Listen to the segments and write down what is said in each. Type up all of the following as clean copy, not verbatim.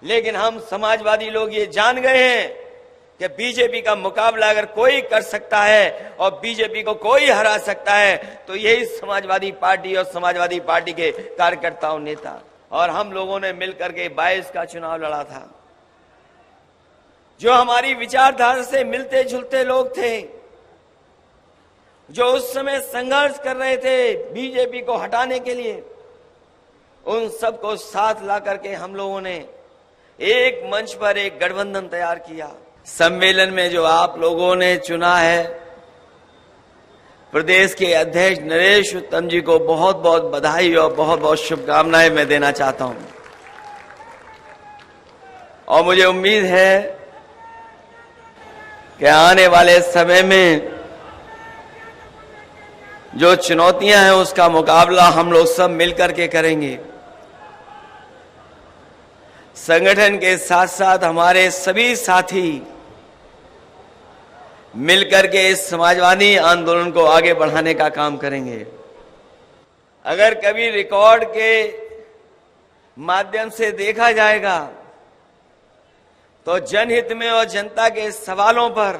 लेकिन हम समाजवादी लोग ये जान गए हैं कि बीजेपी का मुकाबला अगर कोई कर सकता है और बीजेपी को कोई हरा सकता है तो यही समाजवादी पार्टी और समाजवादी पार्टी के कार्यकर्ताओं, नेता। और हम लोगों ने मिलकर के 22 का चुनाव लड़ा था। जो हमारी विचारधारा से मिलते जुलते लोग थे, जो उस समय संघर्ष कर रहे थे बीजेपी को हटाने के लिए, उन सबको साथ ला करके हम लोगों ने एक मंच पर एक गठबंधन तैयार किया। सम्मेलन में जो आप लोगों ने चुना है, प्रदेश के अध्यक्ष नरेश उत्तम जी को बहुत बहुत बधाई और बहुत बहुत शुभकामनाएं मैं देना चाहता हूं। और मुझे उम्मीद है कि आने वाले समय में जो चुनौतियां हैं उसका मुकाबला हम लोग सब मिलकर के करेंगे। संगठन के साथ साथ हमारे सभी साथी मिलकर के इस समाजवादी आंदोलन को आगे बढ़ाने का काम करेंगे। अगर कभी रिकॉर्ड के माध्यम से देखा जाएगा तो जनहित में और जनता के सवालों पर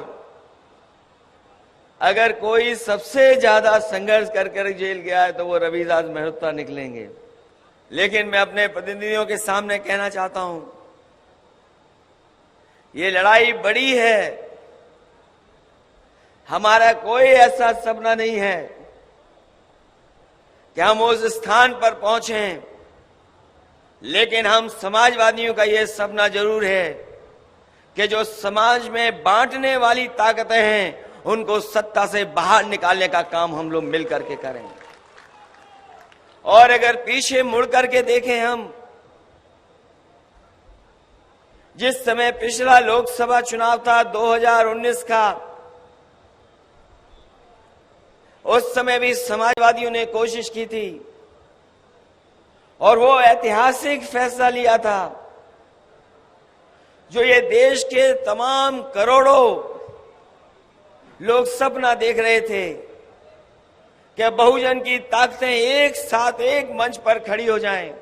अगर कोई सबसे ज्यादा संघर्ष कर जेल गया है तो वो रविदास मेहता निकलेंगे। लेकिन मैं अपने प्रतिनिधियों के सामने कहना चाहता हूं, ये लड़ाई बड़ी है। हमारा कोई ऐसा सपना नहीं है कि हम उस स्थान पर पहुंचे, लेकिन हम समाजवादियों का यह सपना जरूर है कि जो समाज में बांटने वाली ताकतें हैं उनको सत्ता से बाहर निकालने का काम हम लोग मिलकर के करें। और अगर पीछे मुड़ करके देखें, हम जिस समय पिछला लोकसभा चुनाव था 2019 का, उस समय भी समाजवादियों ने कोशिश की थी और वो ऐतिहासिक फैसला लिया था जो ये देश के तमाम करोड़ों लोग सपना देख रहे थे कि बहुजन की ताकतें एक साथ एक मंच पर खड़ी हो जाएं।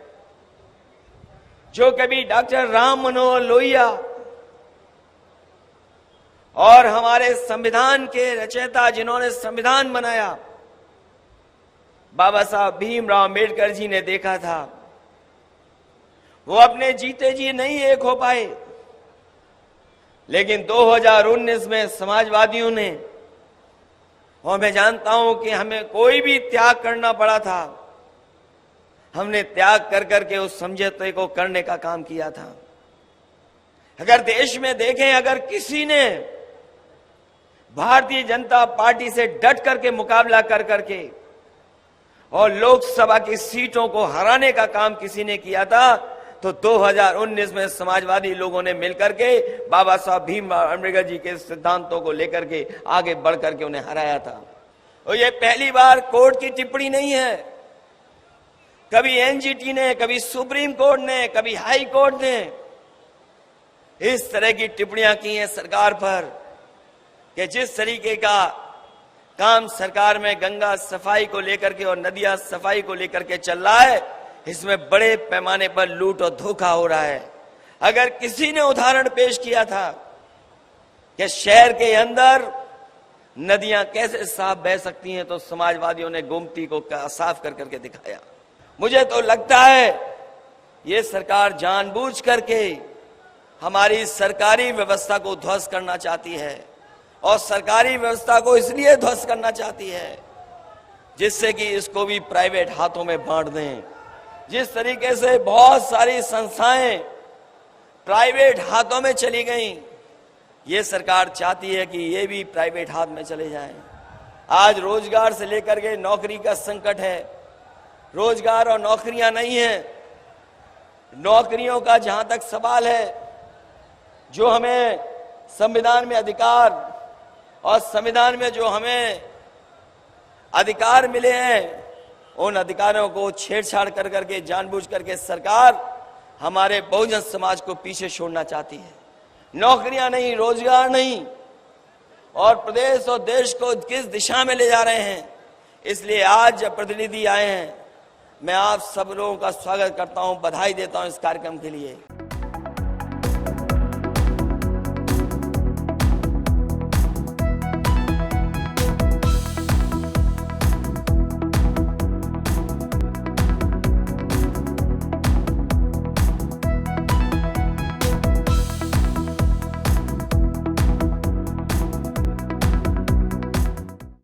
जो कभी डॉक्टर राम मनोहर लोहिया और हमारे संविधान के रचयिता जिन्होंने संविधान बनाया, बाबा साहब भीमराव अंबेडकर जी ने देखा था, वो अपने जीते जी नहीं एक हो पाए। लेकिन 2019 में समाजवादियों ने, और मैं जानता हूं कि हमें कोई भी त्याग करना पड़ा था, हमने त्याग कर करके उस समझौते को करने का काम किया था। अगर देश में देखें, अगर किसी ने भारतीय जनता पार्टी से डट करके मुकाबला कर करके और लोकसभा की सीटों को हराने का काम किसी ने किया था तो 2019 में समाजवादी लोगों ने मिलकर के बाबा साहब भीमराव अम्बेडकर जी के सिद्धांतों को लेकर के आगे बढ़ करके उन्हें हराया था। और ये पहली बार कोर्ट की टिप्पणी नहीं है। कभी एनजीटी ने, कभी सुप्रीम कोर्ट ने, कभी हाई कोर्ट ने इस तरह की टिप्पणियां की हैं सरकार पर कि जिस तरीके का काम सरकार में गंगा सफाई को लेकर के और नदियां सफाई को लेकर के चल रहा है, इसमें बड़े पैमाने पर लूट और धोखा हो रहा है। अगर किसी ने उदाहरण पेश किया था कि शहर के अंदर नदियां कैसे साफ बह सकती हैं, तो समाजवादियों ने गोमती को साफ कर करके दिखाया। मुझे तो लगता है ये सरकार जानबूझ करके हमारी सरकारी व्यवस्था को ध्वस्त करना चाहती है और सरकारी व्यवस्था को इसलिए ध्वस्त करना चाहती है जिससे कि इसको भी प्राइवेट हाथों में बांट दें। जिस तरीके से बहुत सारी संस्थाएं प्राइवेट हाथों में चली गईं, ये सरकार चाहती है कि ये भी प्राइवेट हाथ में चले जाएं। आज रोजगार से लेकर के नौकरी का संकट है, रोजगार और नौकरियां नहीं है। नौकरियों का जहां तक सवाल है, जो हमें संविधान में अधिकार और संविधान में जो हमें अधिकार मिले हैं, उन अधिकारों को छेड़छाड़ कर करके जानबूझ करके सरकार हमारे बहुजन समाज को पीछे छोड़ना चाहती है। नौकरियां नहीं, रोजगार नहीं, और प्रदेश और देश को किस दिशा में ले जा रहे हैं। इसलिए आज जब प्रतिनिधि आए हैं, मैं आप सब लोगों का स्वागत करता हूं, बधाई देता हूं इस कार्यक्रम के लिए।